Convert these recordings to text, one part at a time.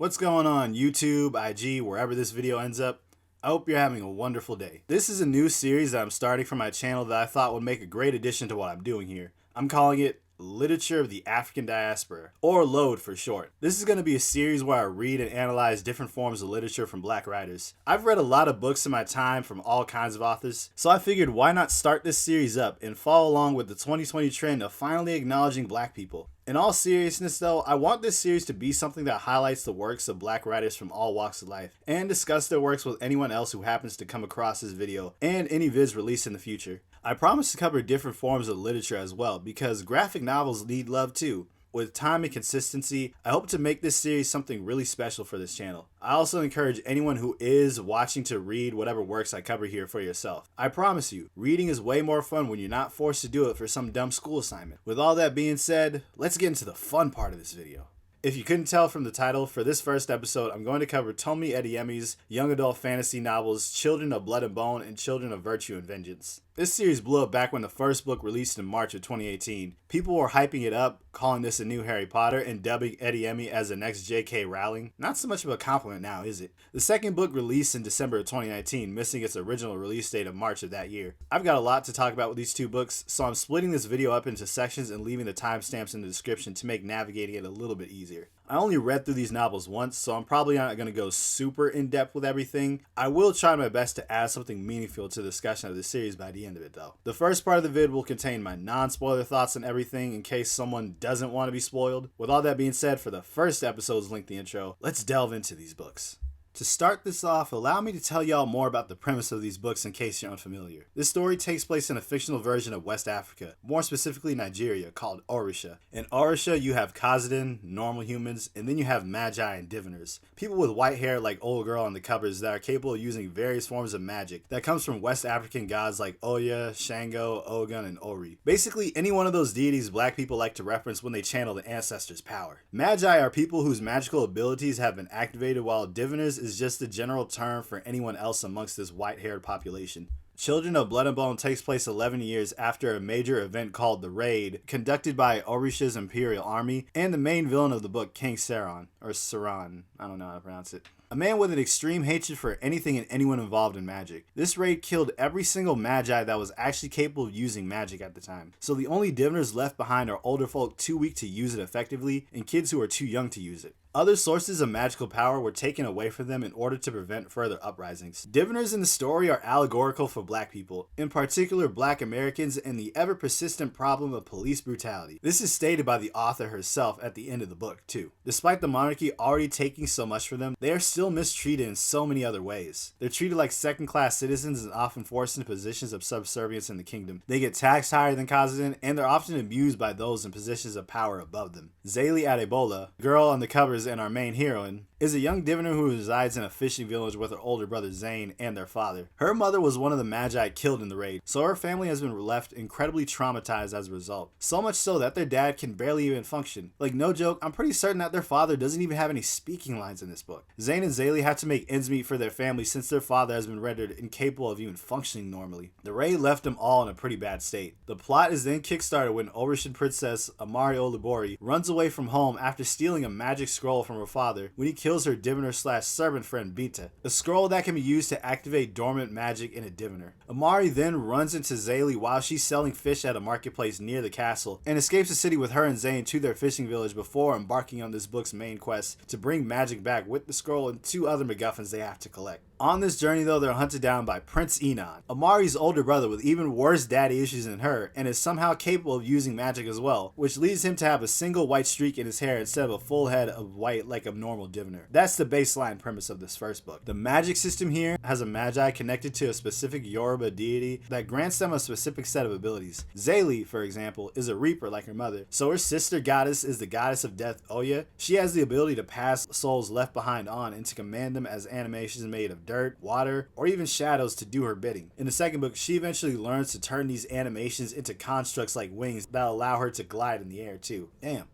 What's going on YouTube, IG, wherever this video ends up? I hope you're having a wonderful day. This is a new series that I'm starting for my channel that I thought would make a great addition to what I'm doing here. I'm calling it Literature of the African Diaspora, or L.O.A.D for short. This is going to be a series where I read and analyze different forms of literature from black writers. I've read a lot of books in my time from all kinds of authors, so I figured why not start this series up and follow along with the 2020 trend of finally acknowledging black people. In all seriousness though, I want this series to be something that highlights the works of black writers from all walks of life, and discuss their works with anyone else who happens to come across this video, and any vids released in the future. I promise to cover different forms of literature as well, because graphic novels need love too. With time and consistency, I hope to make this series something really special for this channel. I also encourage anyone who is watching to read whatever works I cover here for yourself. I promise you, reading is way more fun when you're not forced to do it for some dumb school assignment. With all that being said, let's get into the fun part of this video. If you couldn't tell from the title, for this first episode, I'm going to cover Tomi Adeyemi's young adult fantasy novels Children of Blood and Bone and Children of Virtue and Vengeance. This series blew up back when the first book released in March of 2018. People were hyping it up, calling this a new Harry Potter, and dubbing Adeyemi as the next J.K. Rowling. Not so much of a compliment now, is it? The second book released in December of 2019, missing its original release date of March of that year. I've got a lot to talk about with these two books, so I'm splitting this video up into sections and leaving the timestamps in the description to make navigating it a little bit easier. I only read through these novels once, so I'm probably not going to go super in-depth with everything. I will try my best to add something meaningful to the discussion of the series by the end of it though. The first part of the vid will contain my non-spoiler thoughts on everything in case someone doesn't want to be spoiled. With all that being said, for the first episode's lengthy intro, let's delve into these books. To start this off, allow me to tell y'all more about the premise of these books in case you're unfamiliar. This story takes place in a fictional version of West Africa, more specifically Nigeria, called Orisha. In Orisha, you have Khazadin, normal humans, and then you have Magi and Diviners. People with white hair like Old Girl on the covers that are capable of using various forms of magic that comes from West African gods like Oya, Shango, Ogun, and Ori. Basically, any one of those deities black people like to reference when they channel the ancestors' power. Magi are people whose magical abilities have been activated, while Diviners is just a general term for anyone else amongst this white-haired population. Children of Blood and Bone takes place 11 years after a major event called the Raid, conducted by Orisha's Imperial Army, and the main villain of the book, King Saron, or Saran, I don't know how to pronounce it. A man with an extreme hatred for anything and anyone involved in magic. This raid killed every single magi that was actually capable of using magic at the time. So the only diviners left behind are older folk too weak to use it effectively, and kids who are too young to use it. Other sources of magical power were taken away from them in order to prevent further uprisings. Diviners in the story are allegorical for black people, in particular black Americans, and the ever-persistent problem of police brutality. This is stated by the author herself at the end of the book, too. Despite the monarchy already taking so much from them, they are still mistreated in so many other ways. They're treated like second-class citizens and often forced into positions of subservience in the kingdom. They get taxed higher than Khazadin, and they're often abused by those in positions of power above them. Zayli Adebola, girl on the covers and our main heroine, is a young diviner who resides in a fishing village with her older brother Zane and their father. Her mother was one of the magi killed in the raid, so her family has been left incredibly traumatized as a result. So much so that their dad can barely even function. Like, no joke, I'm pretty certain that their father doesn't even have any speaking lines in this book. Zane and Zayli have to make ends meet for their family since their father has been rendered incapable of even functioning normally. The raid left them all in a pretty bad state. The plot is then kickstarted when Orishan princess Amari Olubori runs away from home after stealing a magic scroll from her father when he kills her diviner/servant friend Bita, a scroll that can be used to activate dormant magic in a diviner. Amari then runs into Zayli while she's selling fish at a marketplace near the castle and escapes the city with her and Zane to their fishing village before embarking on this book's main quest to bring magic back with the scroll and two other MacGuffins they have to collect. On this journey though, they're hunted down by Prince Enon, Amari's older brother with even worse daddy issues than her, and is somehow capable of using magic as well, which leads him to have a single white streak in his hair instead of a full head of white like a normal diviner. That's the baseline premise of this first book. The magic system here has a magi connected to a specific Yoruba deity that grants them a specific set of abilities. Zayli, for example, is a reaper like her mother, so her sister goddess is the goddess of death Oya. She has the ability to pass souls left behind on and to command them as animations made of dirt, water, or even shadows to do her bidding. In the second book, she eventually learns to turn these animations into constructs like wings that allow her to glide in the air too. Damn.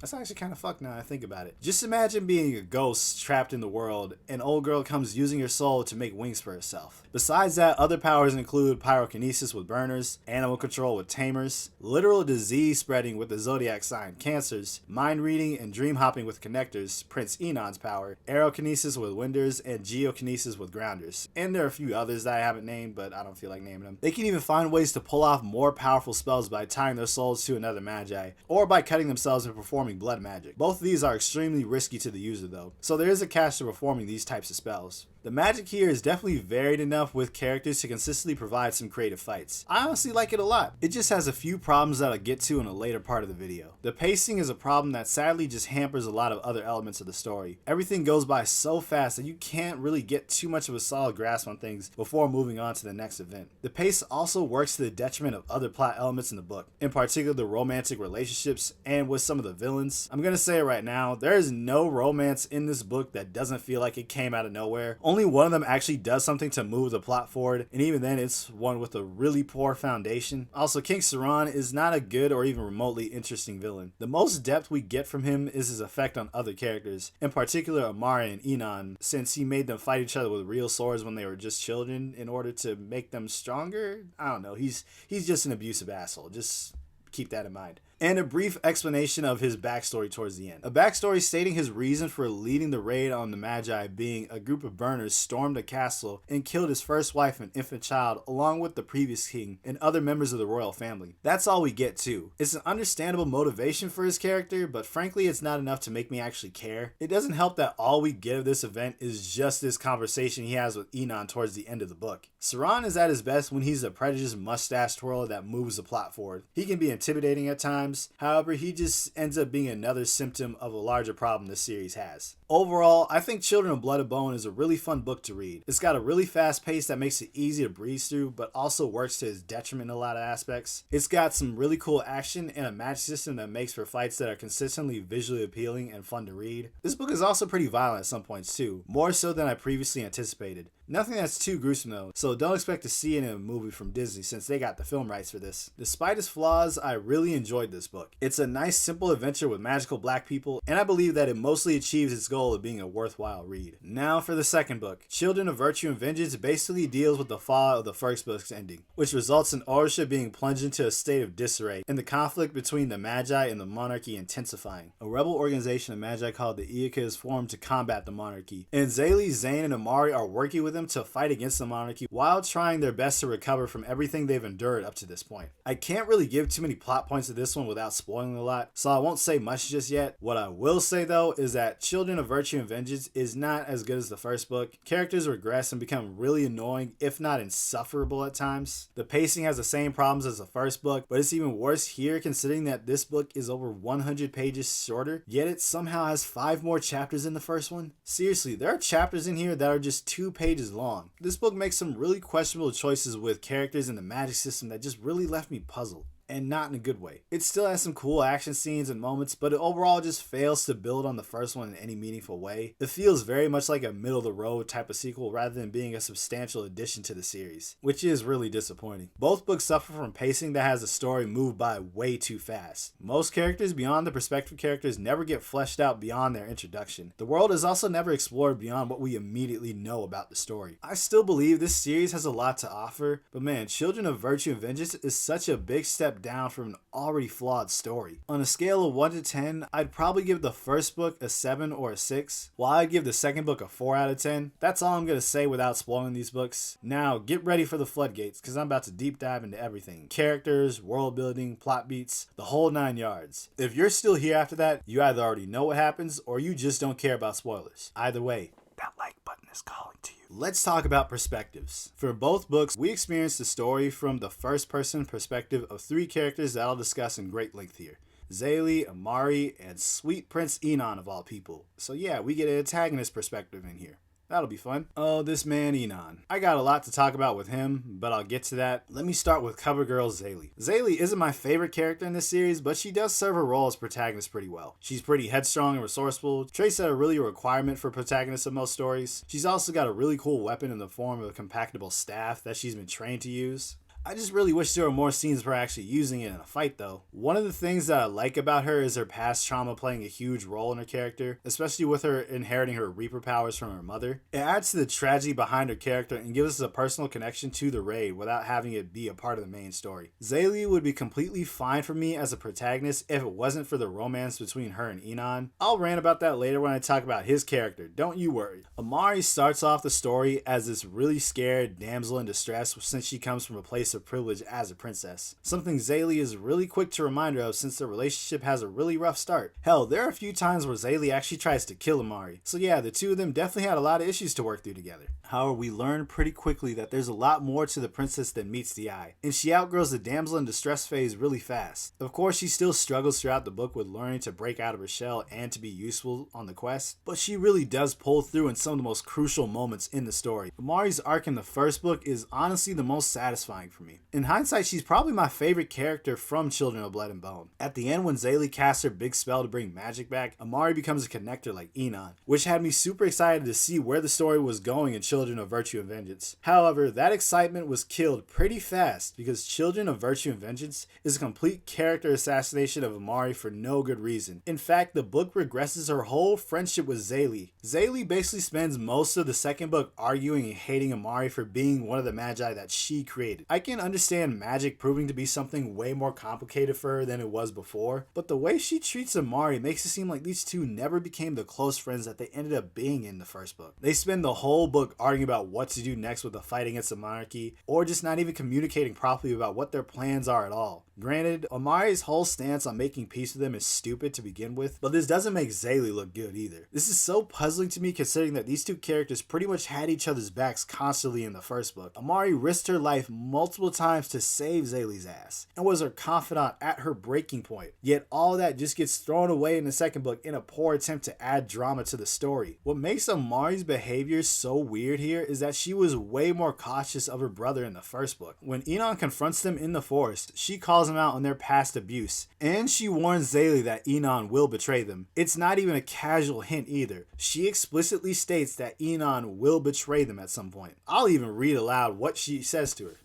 That's actually kind of fucked now I think about it. Just imagine being a ghost trapped in the world, and old girl comes using your soul to make wings for herself. Besides that, other powers include pyrokinesis with burners, animal control with tamers, literal disease spreading with the zodiac sign cancers, mind reading and dream hopping with connectors, Prince Enon's power, aerokinesis with winders, and geokinesis with grounders. And there are a few others that I haven't named, but I don't feel like naming them. They can even find ways to pull off more powerful spells by tying their souls to another magi, or by cutting themselves and performing blood magic. Both of these are extremely risky to the user though, so there is a catch to performing these types of spells. The magic here is definitely varied enough with characters to consistently provide some creative fights. I honestly like it a lot. It just has a few problems that I'll get to in a later part of the video. The pacing is a problem that sadly just hampers a lot of other elements of the story. Everything goes by so fast that you can't really get too much of a solid grasp on things before moving on to the next event. The pace also works to the detriment of other plot elements in the book, in particular the romantic relationships and with some of the villains. I'm gonna say it right now, there is no romance in this book that doesn't feel like it came out of nowhere. Only one of them actually does something to move the plot forward, and even then it's one with a really poor foundation. Also, King Saran is not a good or even remotely interesting villain. The most depth we get from him is his effect on other characters, in particular Amari and Enon, since he made them fight each other with real swords when they were just children in order to make them stronger. I don't know, he's just an abusive asshole. Just keep that in mind. And a brief explanation of his backstory towards the end. A backstory stating his reason for leading the raid on the Magi being a group of burners stormed a castle and killed his first wife and infant child along with the previous king and other members of the royal family. That's all we get too. It's an understandable motivation for his character, but frankly it's not enough to make me actually care. It doesn't help that all we get of this event is just this conversation he has with Enon towards the end of the book. Saran is at his best when he's a prejudiced mustache twirler that moves the plot forward. He can be intimidating at times. However, he just ends up being another symptom of a larger problem this series has. Overall, I think Children of Blood and Bone is a really fun book to read. It's got a really fast pace that makes it easy to breeze through, but also works to his detriment in a lot of aspects. It's got some really cool action and a magic system that makes for fights that are consistently visually appealing and fun to read. This book is also pretty violent at some points too, more so than I previously anticipated. Nothing that's too gruesome though, so don't expect to see it in a movie from Disney since they got the film rights for this. Despite its flaws, I really enjoyed this book. It's a nice simple adventure with magical black people, and I believe that it mostly achieves its goal of being a worthwhile read. Now for the second book. Children of Virtue and Vengeance basically deals with the fallout of the first book's ending, which results in ownership being plunged into a state of disarray, and the conflict between the Magi and the monarchy intensifying. A rebel organization of Magi called the Iaka is formed to combat the monarchy, and Zaylee, Zane, and Amari are working with them to fight against the monarchy while trying their best to recover from everything they've endured up to this point. I can't really give too many plot points to this one without spoiling a lot, so I won't say much just yet. What I will say though is that Children of Virtue and Vengeance is not as good as the first book. Characters regress and become really annoying, if not insufferable at times. The pacing has the same problems as the first book, but it's even worse here considering that this book is over 100 pages shorter, yet it somehow has 5 more chapters than the first one. Seriously, there are chapters in here that are just 2 pages long. This book makes some really questionable choices with characters in the magic system that just really left me puzzled. And not in a good way. It still has some cool action scenes and moments, but it overall just fails to build on the first one in any meaningful way. It feels very much like a middle-of-the-road type of sequel rather than being a substantial addition to the series, which is really disappointing. Both books suffer from pacing that has the story moved by way too fast. Most characters beyond the perspective characters never get fleshed out beyond their introduction. The world is also never explored beyond what we immediately know about the story. I still believe this series has a lot to offer, but man, Children of Virtue and Vengeance is such a big step down from an already flawed story. On a scale of 1 to 10, I'd probably give the first book a 7 or a 6, while I'd give the second book a 4 out of 10. That's all I'm gonna say without spoiling these books. Now, get ready for the floodgates, because I'm about to deep dive into everything. Characters, world building, plot beats, the whole 9 yards. If you're still here after that, you either already know what happens, or you just don't care about spoilers. Either way, that like button is calling to you. Let's talk about perspectives. For both books, we experienced the story from the first-person perspective of 3 characters that I'll discuss in great length here. Zaylee, Amari, and sweet Prince Enon of all people. So yeah, we get an antagonist perspective in here. That'll be fun. Oh, this man Enon. I got a lot to talk about with him, but I'll get to that. Let me start with cover girl Zaylee. Zaylee isn't my favorite character in this series, but she does serve her role as protagonist pretty well. She's pretty headstrong and resourceful, traits that are really a requirement for protagonists of most stories. She's also got a really cool weapon in the form of a compactable staff that she's been trained to use. I just really wish there were more scenes of her actually using it in a fight though. One of the things that I like about her is her past trauma playing a huge role in her character, especially with her inheriting her Reaper powers from her mother. It adds to the tragedy behind her character and gives us a personal connection to the raid without having it be a part of the main story. Zaylee would be completely fine for me as a protagonist if it wasn't for the romance between her and Enon. I'll rant about that later when I talk about his character, don't you worry. Amari starts off the story as this really scared damsel in distress since she comes from a place of privilege as a princess. Something Zaylee is really quick to remind her of since their relationship has a really rough start. Hell, there are a few times where Zaylee actually tries to kill Amari. So yeah, the two of them definitely had a lot of issues to work through together. However, we learn pretty quickly that there's a lot more to the princess than meets the eye, and she outgrows the damsel in distress phase really fast. Of course, she still struggles throughout the book with learning to break out of her shell and to be useful on the quest, but she really does pull through in some of the most crucial moments in the story. Amari's arc in the first book is honestly the most satisfying for me. In hindsight, she's probably my favorite character from Children of Blood and Bone. At the end, when Zaylee casts her big spell to bring magic back, Amari becomes a connector like Enon, which had me super excited to see where the story was going in Children of Virtue and Vengeance. However, that excitement was killed pretty fast because Children of Virtue and Vengeance is a complete character assassination of Amari for no good reason. In fact, the book regresses her whole friendship with Zaylee. Zaylee basically spends most of the second book arguing and hating Amari for being one of the magi that she created. I can understand magic proving to be something way more complicated for her than it was before, but the way she treats Amari makes it seem like these two never became the close friends that they ended up being in the first book. They spend the whole book arguing about what to do next with the fight against the monarchy, or just not even communicating properly about what their plans are at all. Granted, Amari's whole stance on making peace with them is stupid to begin with, but this doesn't make Zaylee look good either. This is so puzzling to me considering that these two characters pretty much had each other's backs constantly in the first book. Amari risked her life multiple times to save Zaylee's ass, and was her confidant at her breaking point. Yet all that just gets thrown away in the second book in a poor attempt to add drama to the story. What makes Amari's behavior so weird here is that she was way more cautious of her brother in the first book. When Enon confronts them in the forest, she calls him out on their past abuse, and she warns Zaylee that Enon will betray them. It's not even a casual hint either. She explicitly states that Enon will betray them at some point. I'll even read aloud what she says to her.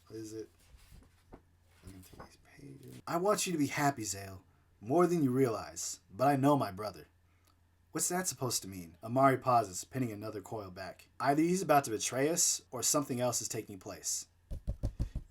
What is it? I want you to be happy, Zale. More than you realize. But I know my brother. What's that supposed to mean? Amari pauses, pinning another coil back. Either he's about to betray us, or something else is taking place.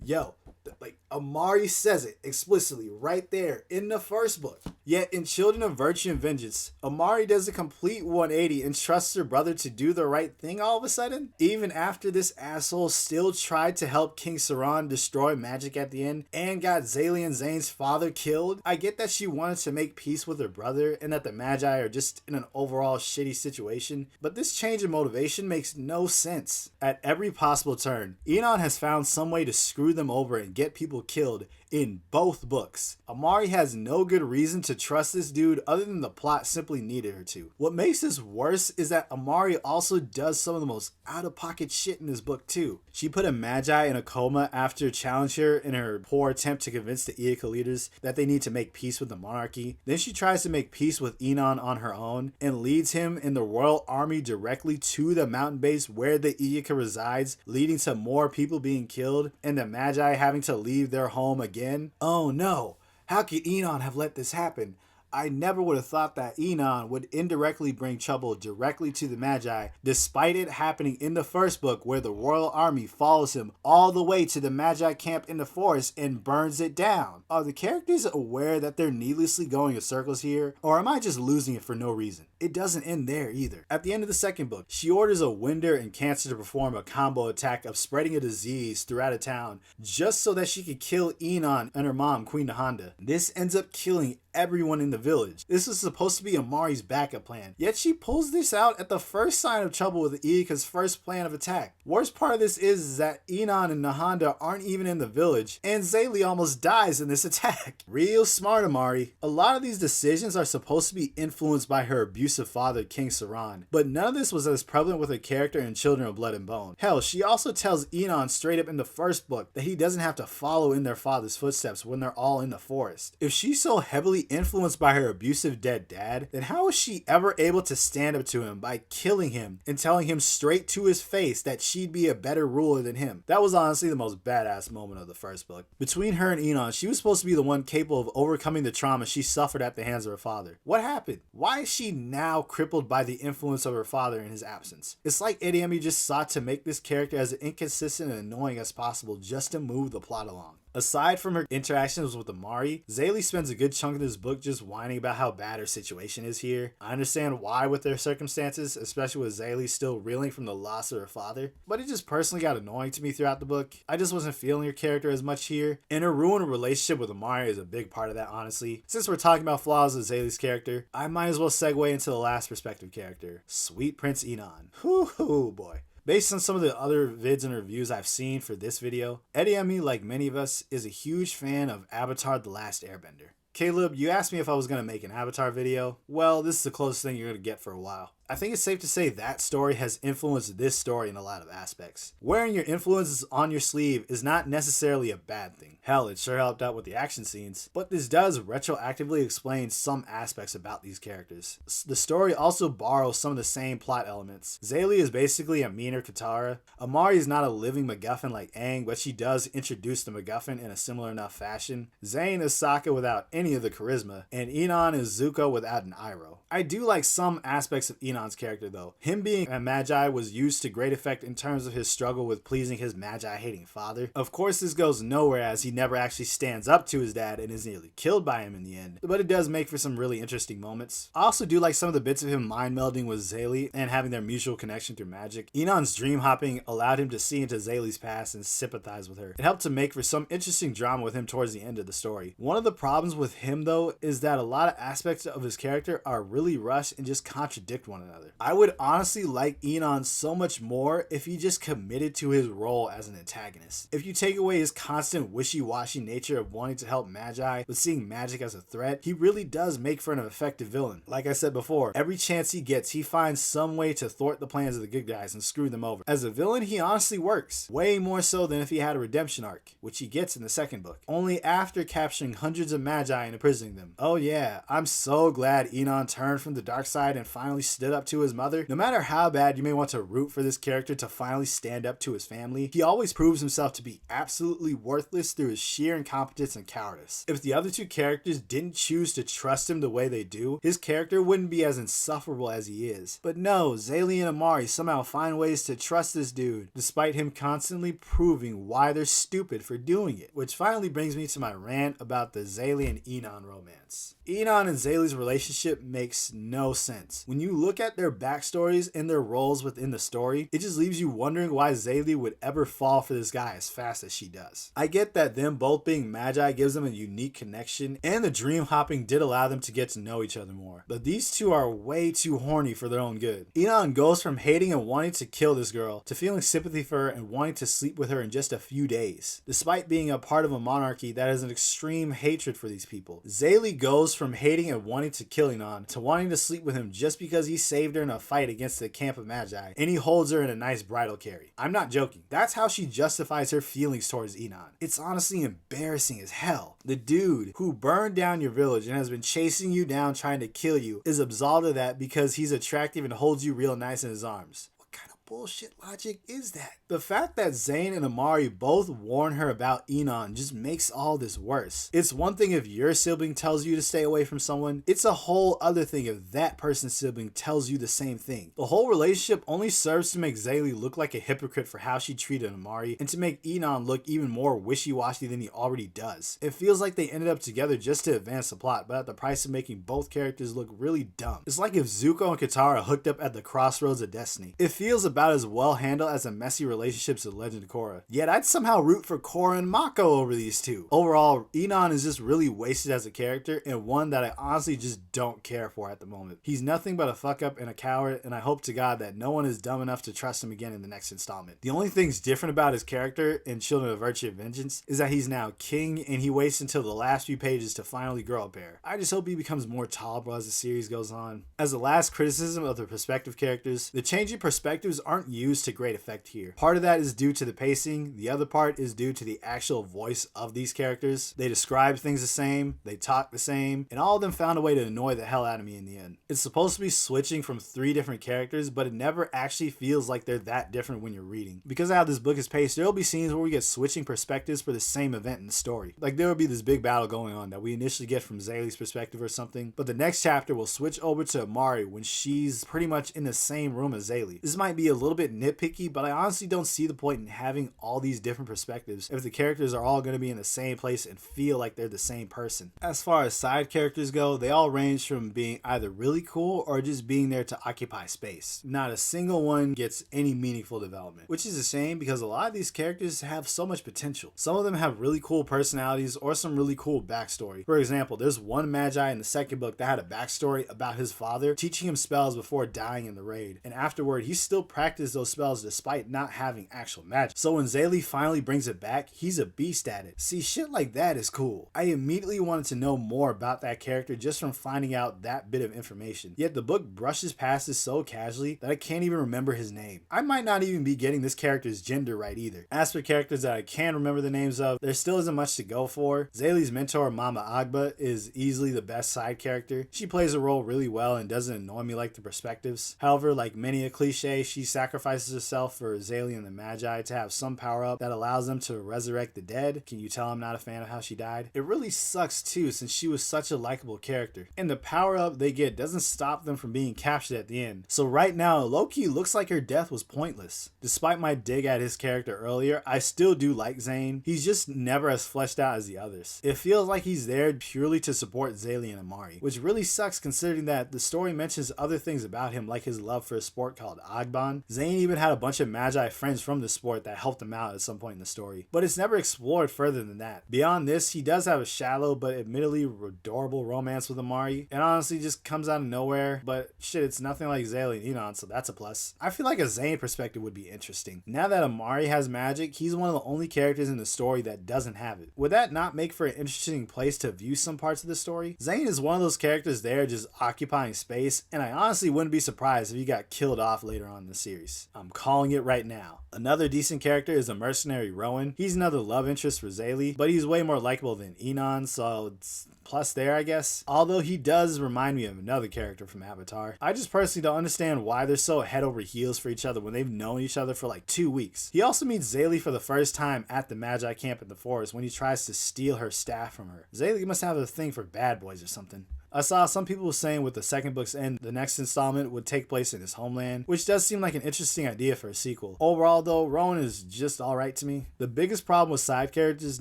Yo, like, Amari says it explicitly right there in the first book. Yet in Children of Virtue and Vengeance, Amari does a complete 180 and trusts her brother to do the right thing all of a sudden? Even after this asshole still tried to help King Saran destroy magic at the end and got Zaylee and Zane's father killed? I get that she wanted to make peace with her brother and that the Magi are just in an overall shitty situation, but this change in motivation makes no sense. At every possible turn, Enon has found some way to screw them over and get people killed in both books. Amari has no good reason to trust this dude other than the plot simply needed her to. What makes this worse is that Amari also does some of the most out-of-pocket shit in this book too. She put a Magi in a coma after challenging her in her poor attempt to convince the Iaka leaders that they need to make peace with the monarchy. Then she tries to make peace with Enon on her own and leads him in the royal army directly to the mountain base where the Iaka resides, leading to more people being killed and the Magi having to leave their home again. Oh no, how could Enon have let this happen? I never would have thought that Enon would indirectly bring trouble directly to the Magi, despite it happening in the first book where the royal army follows him all the way to the Magi camp in the forest and burns it down. Are the characters aware that they're needlessly going in circles here, or am I just losing it for no reason? It doesn't end there either. At the end of the second book, she orders a Winder and Cancer to perform a combo attack of spreading a disease throughout a town just so that she could kill Enon and her mom, Queen Nahanda. This ends up killing everyone in the village. This was supposed to be Amari's backup plan, yet she pulls this out at the first sign of trouble with Iaka's first plan of attack. Worst part of this is that Enon and Nahanda aren't even in the village, and Zaylee almost dies in this attack. Real smart, Amari. A lot of these decisions are supposed to be influenced by her abusive abusive father, King Saran. But none of this was as prevalent with her character in Children of Blood and Bone. Hell, she also tells Enon straight up in the first book that he doesn't have to follow in their father's footsteps when they're all in the forest. If she's so heavily influenced by her abusive dead dad, then how was she ever able to stand up to him by killing him and telling him straight to his face that she'd be a better ruler than him? That was honestly the most badass moment of the first book. Between her and Enon, she was supposed to be the one capable of overcoming the trauma she suffered at the hands of her father. What happened? Why is she now crippled by the influence of her father in his absence? It's like Adeyemi just sought to make this character as inconsistent and annoying as possible just to move the plot along. Aside from her interactions with Amari, Zaylee spends a good chunk of this book just whining about how bad her situation is here. I understand why with their circumstances, especially with Zaylee still reeling from the loss of her father, but it just personally got annoying to me throughout the book. I just wasn't feeling her character as much here, and her ruined relationship with Amari is a big part of that, honestly. Since we're talking about flaws of Zaylee's character, I might as well segue into the last perspective character, Sweet Prince Enon. Whoo boy. Based on some of the other vids and reviews I've seen for this video, Adeyemi, like many of us, is a huge fan of Avatar: The Last Airbender. Caleb, you asked me if I was going to make an Avatar video. Well, this is the closest thing you're going to get for a while. I think it's safe to say that story has influenced this story in a lot of aspects. Wearing your influences on your sleeve is not necessarily a bad thing. Hell, it sure helped out with the action scenes. But this does retroactively explain some aspects about these characters. The story also borrows some of the same plot elements. Zaylee is basically a meaner Katara. Amari is not a living MacGuffin like Aang, but she does introduce the MacGuffin in a similar enough fashion. Zane is Sokka without any of the charisma, and Enon is Zuko without an Iroh. I do like some aspects of Enon's character though. Him being a Magi was used to great effect in terms of his struggle with pleasing his Magi-hating father. Of course, this goes nowhere as he never actually stands up to his dad and is nearly killed by him in the end, but it does make for some really interesting moments. I also do like some of the bits of him mind melding with Zaylee and having their mutual connection through magic. Enon's dream hopping allowed him to see into Zaylee's past and sympathize with her. It helped to make for some interesting drama with him towards the end of the story. One of the problems with him though is that a lot of aspects of his character are really rushed and just contradict one another. I would honestly like Enon so much more if he just committed to his role as an antagonist. If you take away his constant wishy-washy nature of wanting to help Magi but seeing magic as a threat, he really does make for an effective villain. Like I said before, every chance he gets, he finds some way to thwart the plans of the good guys and screw them over. As a villain, he honestly works. Way more so than if he had a redemption arc, which he gets in the second book. Only after capturing hundreds of Magi and imprisoning them. Oh yeah, I'm so glad Enon turned from the dark side and finally stood up to his mother. No matter how bad you may want to root for this character to finally stand up to his family, he always proves himself to be absolutely worthless through his sheer incompetence and cowardice. If the other two characters didn't choose to trust him the way they do, his character wouldn't be as insufferable as he is. But no, Zaylee and Amari somehow find ways to trust this dude, despite him constantly proving why they're stupid for doing it. Which finally brings me to my rant about the Zaylee and Enon romance. Enon and Zaylee's relationship makes no sense. When you look at their backstories and their roles within the story, it just leaves you wondering why Zaylee would ever fall for this guy as fast as she does. I get that them both being Magi gives them a unique connection, and the dream hopping did allow them to get to know each other more, but these two are way too horny for their own good. Enon goes from hating and wanting to kill this girl to feeling sympathy for her and wanting to sleep with her in just a few days, despite being a part of a monarchy that has an extreme hatred for these people. Zaylee goes from hating and wanting to kill Enon to wanting to sleep with him just because he saved her in a fight against the camp of Magi, and he holds her in a nice bridal carry. I'm not joking. That's how she justifies her feelings towards Enon. It's honestly embarrassing as hell. The dude who burned down your village and has been chasing you down trying to kill you is absolved of that because he's attractive and holds you real nice in his arms. What kind of bullshit logic is that? The fact that Zane and Amari both warn her about Enon just makes all this worse. It's one thing if your sibling tells you to stay away from someone, it's a whole other thing if that person's sibling tells you the same thing. The whole relationship only serves to make Zaylee look like a hypocrite for how she treated Amari, and to make Enon look even more wishy-washy than he already does. It feels like they ended up together just to advance the plot, but at the price of making both characters look really dumb. It's like if Zuko and Katara hooked up at the crossroads of destiny. It feels a about as well handled as the messy relationships of Legend of Korra. Yet I'd somehow root for Korra and Mako over these two. Overall, Enon is just really wasted as a character, and one that I honestly just don't care for at the moment. He's nothing but a fuck up and a coward, and I hope to God that no one is dumb enough to trust him again in the next installment. The only things different about his character in Children of Virtue and Vengeance is that he's now king, and he waits until the last few pages to finally grow a pair. I just hope he becomes more tolerable as the series goes on. As the last criticism of the perspective characters, the changing perspectives aren't used to great effect here. Part of that is due to the pacing, the other part is due to the actual voice of these characters. They describe things the same, they talk the same, and all of them found a way to annoy the hell out of me in the end. It's supposed to be switching from 3 different characters, but it never actually feels like they're that different when you're reading. Because of how this book is paced, there will be scenes where we get switching perspectives for the same event in the story. Like there will be this big battle going on that we initially get from Zaylee's perspective or something, but the next chapter will switch over to Amari when she's pretty much in the same room as Zaylee. This might be a little bit nitpicky, but I honestly don't see the point in having all these different perspectives if the characters are all going to be in the same place and feel like they're the same person. As far as side characters go, they all range from being either really cool or just being there to occupy space. Not a single one gets any meaningful development, which is a shame because a lot of these characters have so much potential. Some of them have really cool personalities or some really cool backstory. For example, there's one Magi in the second book that had a backstory about his father teaching him spells before dying in the raid, and afterward he still practiced those spells despite not having actual magic. So when Zaylee finally brings it back, he's a beast at it. See, shit like that is cool. I immediately wanted to know more about that character just from finding out that bit of information. Yet the book brushes past this so casually that I can't even remember his name. I might not even be getting this character's gender right either. As for characters that I can remember the names of, there still isn't much to go for. Zaylee's mentor, Mama Agba, is easily the best side character. She plays a role really well and doesn't annoy me like the perspectives. However, like many a cliche, she sacrifices herself for Zaylee and the Magi to have some power up that allows them to resurrect the dead. Can you tell I'm not a fan of how she died? It really sucks too, since she was such a likable character. And the power up they get doesn't stop them from being captured at the end. So right now, low-key looks like her death was pointless. Despite my dig at his character earlier, I still do like Zane. He's just never as fleshed out as the others. It feels like he's there purely to support Zaylee and Amari, which really sucks considering that the story mentions other things about him like his love for a sport called Agban. Zane even had a bunch of Magi friends from the sport that helped him out at some point in the story, but it's never explored further than that. Beyond this, he does have a shallow but admittedly adorable romance with Amari, and honestly just comes out of nowhere, but shit, it's nothing like Zaylee and Enon, so that's a plus. I feel like a Zane perspective would be interesting. Now that Amari has magic, he's one of the only characters in the story that doesn't have it. Would that not make for an interesting place to view some parts of the story? Zane is one of those characters there just occupying space, and I honestly wouldn't be surprised if he got killed off later on in the series. I'm calling it right now. Another decent character is a mercenary Rowan. He's another love interest for Zaylee, but he's way more likable than Enon, so it's plus there, I guess. Although he does remind me of another character from Avatar. I just personally don't understand why they're so head over heels for each other when they've known each other for like 2 weeks. He also meets Zaylee for the first time at the Magi camp in the forest when he tries to steal her staff from her. Zaylee must have a thing for bad boys or something. I saw some people saying with the second book's end, the next installment would take place in his homeland, which does seem like an interesting idea for a sequel. Overall though, Rowan is just alright to me. The biggest problem with side characters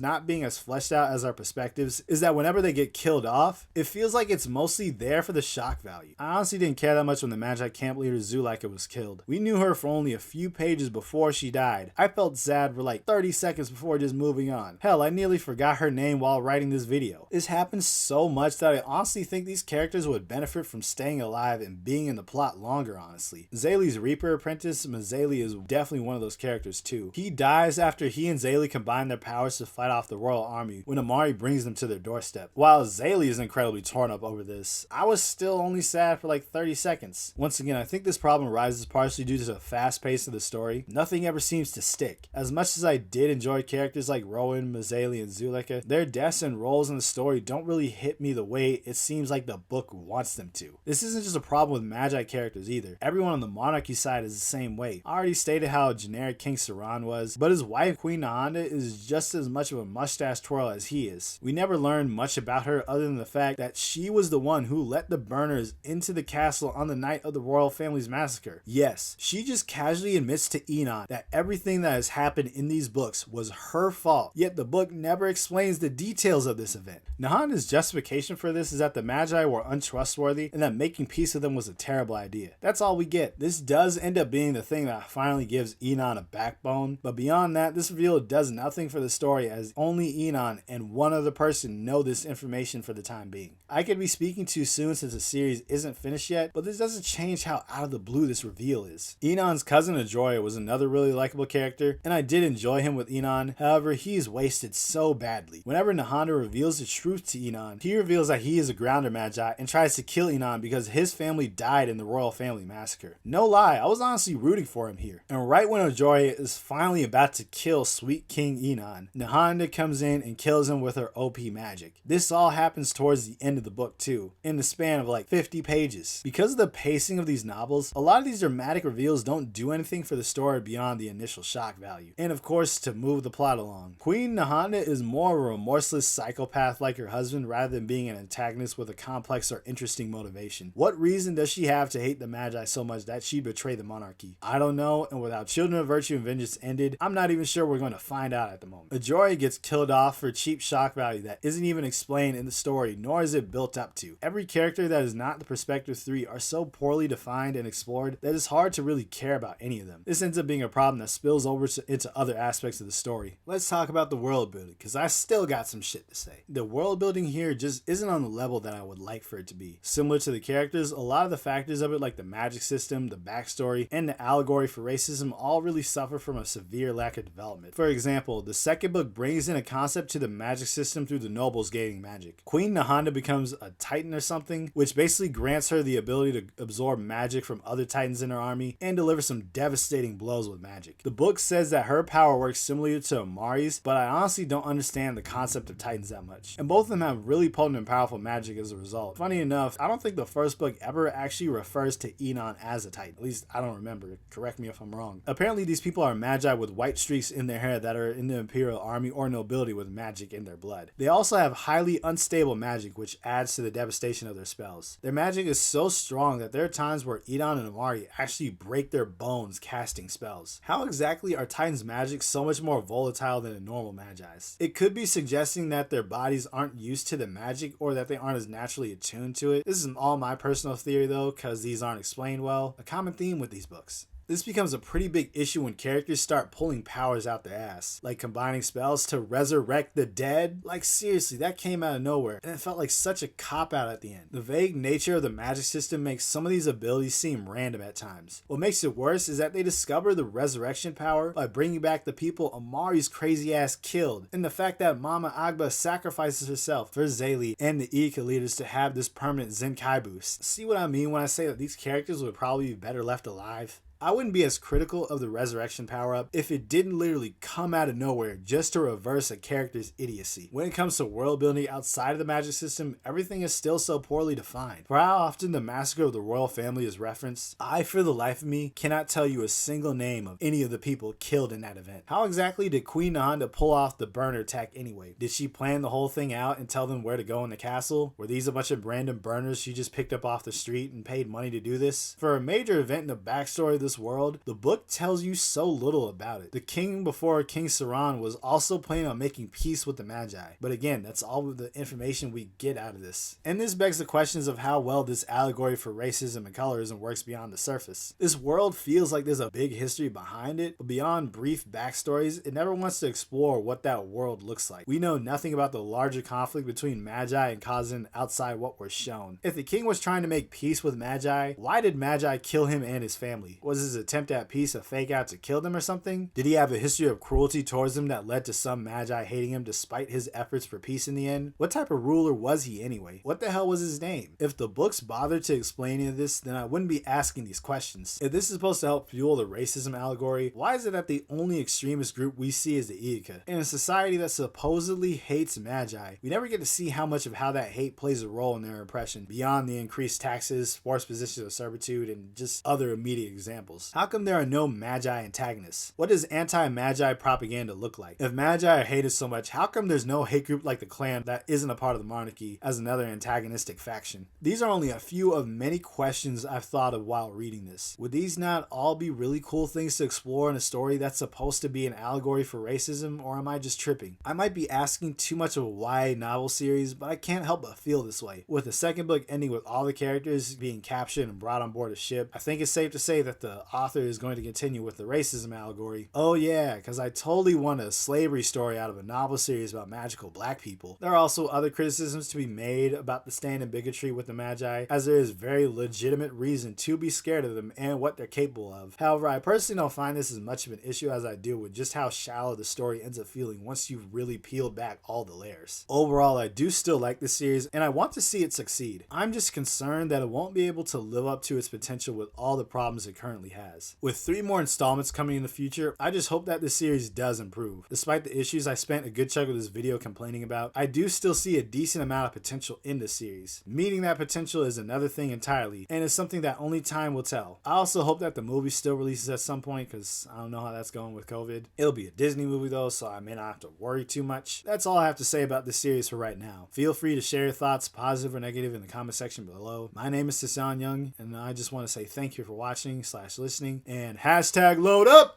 not being as fleshed out as our perspectives is that whenever they get killed off, it feels like it's mostly there for the shock value. I honestly didn't care that much when the Magi camp leader Zulika was killed. We knew her for only a few pages before she died. I felt sad for like 30 seconds before just moving on. Hell, I nearly forgot her name while writing this video. This happens so much that I honestly think these characters would benefit from staying alive and being in the plot longer, honestly. Zaylee's Reaper apprentice, Mazaylee, is definitely one of those characters too. He dies after he and Zaylee combine their powers to fight off the royal army when Amari brings them to their doorstep. While Zaylee is incredibly torn up over this, I was still only sad for like 30 seconds. Once again, I think this problem arises partially due to the fast pace of the story. Nothing ever seems to stick. As much as I did enjoy characters like Rowan, Mazaylee, and Zulika, their deaths and roles in the story don't really hit me the way it seems like the book wants them to. This isn't just a problem with Magi characters either. Everyone on the monarchy side is the same way. I already stated how generic King Saran was, but his wife Queen Nahanda is just as much of a mustache twirl as he is. We never learned much about her other than the fact that she was the one who let the burners into the castle on the night of the royal family's massacre. Yes, she just casually admits to Enon that everything that has happened in these books was her fault, yet the book never explains the details of this event. Nahanda's justification for this is that the Magi Magi were untrustworthy and that making peace with them was a terrible idea. That's all we get. This does end up being the thing that finally gives Enon a backbone, but beyond that, this reveal does nothing for the story as only Enon and one other person know this information for the time being. I could be speaking too soon since the series isn't finished yet, but this doesn't change how out of the blue this reveal is. Enon's cousin Adeyemi was another really likable character, and I did enjoy him with Enon. However, he's wasted so badly. Whenever Nahanda reveals the truth to Enon, he reveals that he is a grounder Magi and tries to kill Enon because his family died in the royal family massacre. No lie, I was honestly rooting for him here. And right when Adeyemi is finally about to kill Sweet King Enon, Nahanda comes in and kills him with her OP magic. This all happens towards the end of the book too, in the span of like 50 pages. Because of the pacing of these novels, a lot of these dramatic reveals don't do anything for the story beyond the initial shock value, and of course to move the plot along. Queen Nahanda is more of a remorseless psychopath like her husband rather than being an antagonist with a complex or interesting motivation. What reason does she have to hate the Magi so much that she betrayed the monarchy? I don't know, and without Children of Virtue and Vengeance ended, I'm not even sure we're going to find out at the moment. Adeyemi gets killed off for cheap shock value that isn't even explained in the story, nor is it built up to. Every character that is not the Perspective 3 are so poorly defined and explored that it's hard to really care about any of them. This ends up being a problem that spills over into other aspects of the story. Let's talk about the world building, because I still got some shit to say. The world building here just isn't on the level that I would like for it to be. Similar to the characters, a lot of the factors of it like the magic system, the backstory, and the allegory for racism all really suffer from a severe lack of development. For example, the second book brings in a concept to the magic system through the nobles gaining magic. Queen Nahanda becomes a titan or something, which basically grants her the ability to absorb magic from other titans in her army and deliver some devastating blows with magic. The book says that her power works similarly to Amari's, but I honestly don't understand the concept of titans that much. And both of them have really potent and powerful magic as a result. Funny enough, I don't think the first book ever actually refers to Enon as a titan. At least I don't remember. Correct me if I'm wrong. Apparently these people are Magi with white streaks in their hair that are in the Imperial Army or nobility with magic in their blood. They also have highly unstable magic, which adds to the devastation of their spells. Their magic is so strong that there are times where Enon and Amari actually break their bones casting spells. How exactly are Titans' magic so much more volatile than a normal Magi's? It could be suggesting that their bodies aren't used to the magic or that they aren't as naturally attuned to it. This is all my personal theory though, because these aren't explained well. A common theme with these books. This becomes a pretty big issue when characters start pulling powers out their ass, like combining spells to resurrect the dead. Like seriously, that came out of nowhere, and it felt like such a cop-out at the end. The vague nature of the magic system makes some of these abilities seem random at times. What makes it worse is that they discover the resurrection power by bringing back the people Amari's crazy ass killed, and the fact that Mama Agba sacrifices herself for Zayli and the Ika leaders to have this permanent Zenkai boost. See what I mean when I say that these characters would probably be better left alive? I wouldn't be as critical of the resurrection power-up if it didn't literally come out of nowhere just to reverse a character's idiocy. When it comes to world building outside of the magic system, everything is still so poorly defined. For how often the massacre of the royal family is referenced, I for the life of me cannot tell you a single name of any of the people killed in that event. How exactly did Queen Nahanda pull off the burner attack anyway? Did she plan the whole thing out and tell them where to go in the castle? Were these a bunch of random burners she just picked up off the street and paid money to do this? For a major event in the backstory of this world, the book tells you so little about it. The king before King Saran was also planning on making peace with the Magi, but again, that's all of the information we get out of this. And this begs the questions of how well this allegory for racism and colorism works beyond the surface. This world feels like there's a big history behind it, but beyond brief backstories, it never wants to explore what that world looks like. We know nothing about the larger conflict between Magi and Kazan outside what we're shown. If the king was trying to make peace with Magi, why did Magi kill him and his family? Was his attempt at peace a fake out to kill them or something? Did he have a history of cruelty towards them that led to some Magi hating him despite his efforts for peace in the end? What type of ruler was he anyway? What the hell was his name? If the books bothered to explain any of this, then I wouldn't be asking these questions. If this is supposed to help fuel the racism allegory, why is it that the only extremist group we see is the Ika? In a society that supposedly hates Magi, we never get to see how much of how that hate plays a role in their oppression, beyond the increased taxes, forced positions of servitude, and just other immediate examples. examples. How come there are no Magi antagonists? What does anti-Magi propaganda look like? If Magi are hated so much, how come there's no hate group like the Klan that isn't a part of the monarchy as another antagonistic faction? These are only a few of many questions I've thought of while reading this. Would these not all be really cool things to explore in a story that's supposed to be an allegory for racism, or am I just tripping? I might be asking too much of a YA novel series, but I can't help but feel this way. With the second book ending with all the characters being captured and brought on board a ship, I think it's safe to say that the author is going to continue with the racism allegory. Oh yeah, because I totally want a slavery story out of a novel series about magical black people. There are also other criticisms to be made about the stand and bigotry with the Magi, as there is very legitimate reason to be scared of them and what they're capable of. However, I personally don't find this as much of an issue as I do with just how shallow the story ends up feeling once you've really peeled back all the layers. Overall, I do still like this series and I want to see it succeed. I'm just concerned that it won't be able to live up to its potential with all the problems it currently has. With 3 more installments coming in the future, I just hope that this series does improve. Despite the issues I spent a good chunk of this video complaining about, I do still see a decent amount of potential in this series. Meeting that potential is another thing entirely, and it's something that only time will tell. I also hope that the movie still releases at some point, because I don't know how that's going with COVID. It'll be a Disney movie though, so I may not have to worry too much. That's all I have to say about this series for right now. Feel free to share your thoughts, positive or negative, in the comment section below. My name is Sasan Young, and I just want to say thank you for watching / listening, and #LoadUp!